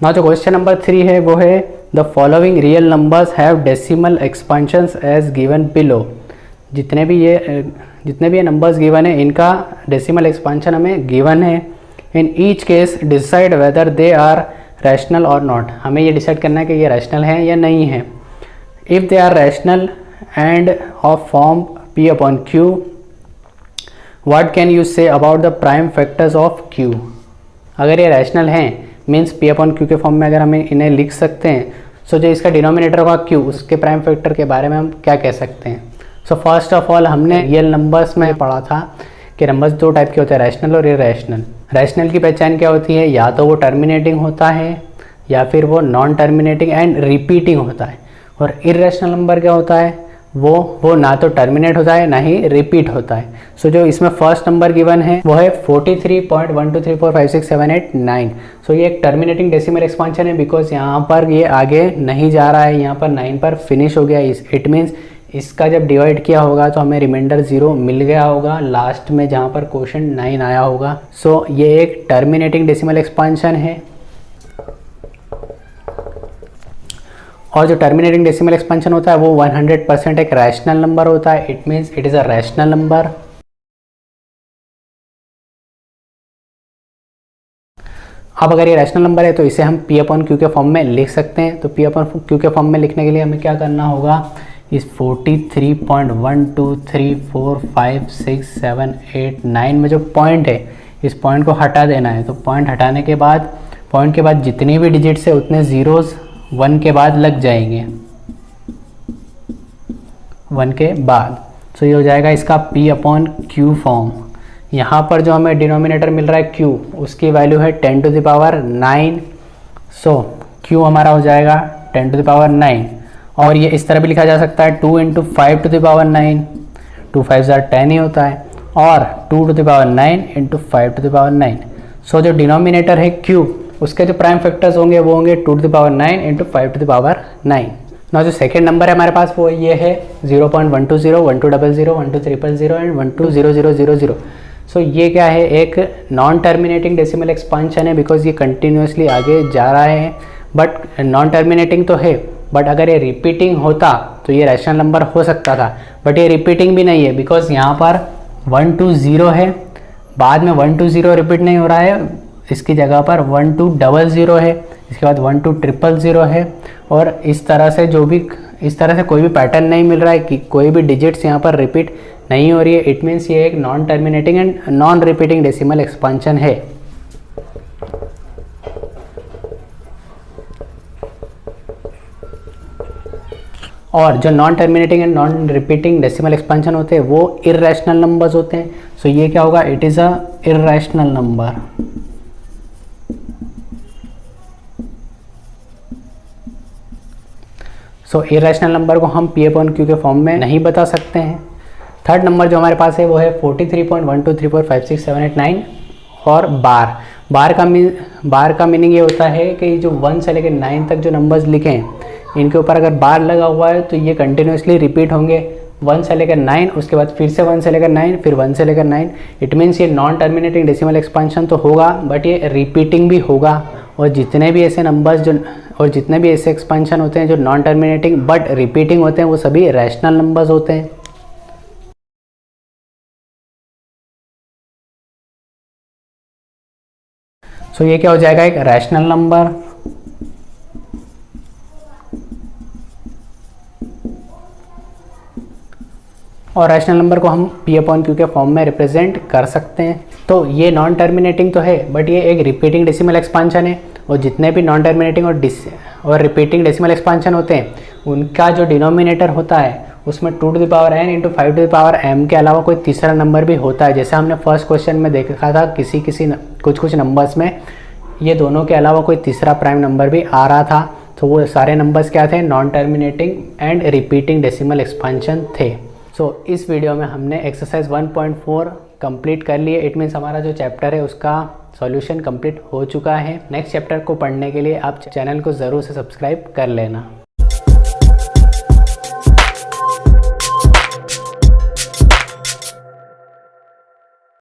ना जो question number 3 है वो है the following real numbers have decimal expansions as given below. जितने भी ये नंबर्स गिवन है इनका डेसिमल एक्सपेंशन हमें गिवन है। In each case decide whether they are rational और नॉट। हमें ये डिसाइड करना है कि ये रैशनल है या नहीं है। If they are rational and of form P upon Q, what can you say about the prime factors of Q। अगर ये रैशनल हैं मीन्स P अपॉन Q के फॉर्म में अगर हमें इन्हें लिख सकते हैं, सो जो इसका डिनोमिनेटर होगा Q, उसके प्राइम फैक्टर के बारे में हम क्या कह सकते हैं। सो फर्स्ट ऑफ ऑल हमने रियल नंबर्स में पढ़ा था कि नंबर्स दो टाइप के होते हैं, रैशनल और इरैशनल। रैशनल की पहचान क्या होती है, या तो वो टर्मिनेटिंग होता है या फिर वो नॉन टर्मिनेटिंग एंड रिपीटिंग होता है। और इरैशनल नंबर क्या होता है, वो ना तो टर्मिनेट होता है ना ही रिपीट होता है। सो जो इसमें फर्स्ट नंबर गिवन है वो है 43.123456789। सो ये एक टर्मिनेटिंग डेसिमल एक्सपेंशन है बिकॉज यहाँ पर ये आगे नहीं जा रहा है, यहाँ पर 9 पर फिनिश हो गया। इट मीन्स इसका जब डिवाइड किया होगा तो हमें रिमाइंडर 0 मिल गया होगा लास्ट में जहाँ पर क्वोशंट 9 आया होगा। सो ये एक टर्मिनेटिंग डेसिमल एक्सपेंशन है। और जो टर्मिनेटिंग डेसिमल एक्सपेंशन होता है वो 100% एक रैशनल नंबर होता है। It means it is a rational number. अब अगर ये रैशनल नंबर है तो इसे हम P अपॉन Q के फॉर्म में लिख सकते हैं। तो P अपॉन Q के फॉर्म में लिखने के लिए हमें क्या करना होगा, इस 43.123456789 में जो पॉइंट है इस पॉइंट को हटा देना है। तो पॉइंट हटाने के बाद पॉइंट के बाद जितनी भी डिजिट्स है उतने जीरोस 1 के बाद लग जाएंगे, 1 के बाद। सो ये हो जाएगा इसका P अपॉन Q फॉर्म। यहाँ पर जो हमें डिनोमिनेटर मिल रहा है Q, उसकी वैल्यू है 10 to the power 9। So Q हमारा हो जाएगा 10 टू द पावर 9। और ये इस तरह भी लिखा जा सकता है 2 × 5 टू द पावर 9। 2 5 10 ही होता है। और 2 to the power 9 × 5 to the power 9। सो जो डिनोमिनेटर है Q, उसके जो प्राइम फैक्टर्स होंगे वो होंगे 2 to the power 9 × 5 to the power 9। ना जो सेकेंड नंबर है हमारे पास वो ये है 0.120 1200 12300 एंड 120000। सो ये क्या है, एक नॉन टर्मिनेटिंग डेसिमल एक्सपेंशन है बिकॉज ये कंटिन्यूसली आगे जा रहा है। बट नॉन टर्मिनेटिंग तो है, बट अगर ये रिपीटिंग होता तो ये रैशनल नंबर हो सकता था। बट ये रिपीटिंग भी नहीं है बिकॉज यहाँ पर 120 है, बाद में 120 रिपीट नहीं हो रहा है, इसकी जगह पर 1200 है, इसके बाद 12000 है। और इस तरह से कोई भी पैटर्न नहीं मिल रहा है कि कोई भी डिजिट्स यहाँ पर रिपीट नहीं हो रही है। इट मीन्स ये एक non terminating and non repeating decimal expansion है। और जो non terminating and non repeating decimal expansion होते हैं वो इरैशनल नंबर्स होते हैं। सो ये क्या होगा, it is a irrational number. So irrational number को हम P अपॉन Q के फॉर्म में नहीं बता सकते हैं। थर्ड नंबर जो हमारे पास है वो है 43.123456789 और बार का मीनिंग ये होता है कि जो 1 से लेकर 9 तक जो नंबर्स लिखे हैं इनके ऊपर अगर बार लगा हुआ है तो ये कंटिन्यूसली रिपीट होंगे 1 से लेकर 9, उसके बाद फिर से 1 से लेकर 9, फिर 1 से लेकर 9। इट मीन्स ये नॉन टर्मिनेटिंग डेसिमल एक्सपेंशन तो होगा बट ये रिपीटिंग भी होगा। और जितने भी ऐसे एक्सपेंशन होते हैं जो नॉन टर्मिनेटिंग बट रिपीटिंग होते हैं वो सभी रैशनल नंबर्स होते हैं। सो ये क्या हो जाएगा, एक रैशनल नंबर। और रैशनल नंबर को हम P अपॉन Q के फॉर्म में रिप्रेजेंट कर सकते हैं। तो ये नॉन टर्मिनेटिंग तो है बट ये एक रिपीटिंग डेसिमल एक्सपेंशन है। और जितने भी नॉन टर्मिनेटिंग और रिपीटिंग डेसिमल एक्सपेंशन होते हैं उनका जो डिनोमिनेटर होता है उसमें 2 to the power n × 5 to the power m के अलावा कोई तीसरा नंबर भी होता है। जैसे हमने फर्स्ट क्वेश्चन में देखा था कुछ नंबर्स में ये दोनों के अलावा कोई तीसरा प्राइम नंबर भी आ रहा था। तो वो सारे नंबर्स क्या थे, non terminating and repeating decimal expansion थे। सो इस वीडियो में हमने एक्सरसाइज 1.4 कंप्लीट कर लिए। इट मीन्स हमारा जो चैप्टर है उसका सॉल्यूशन कंप्लीट हो चुका है। नेक्स्ट चैप्टर को पढ़ने के लिए आप चैनल को ज़रूर से सब्सक्राइब कर लेना।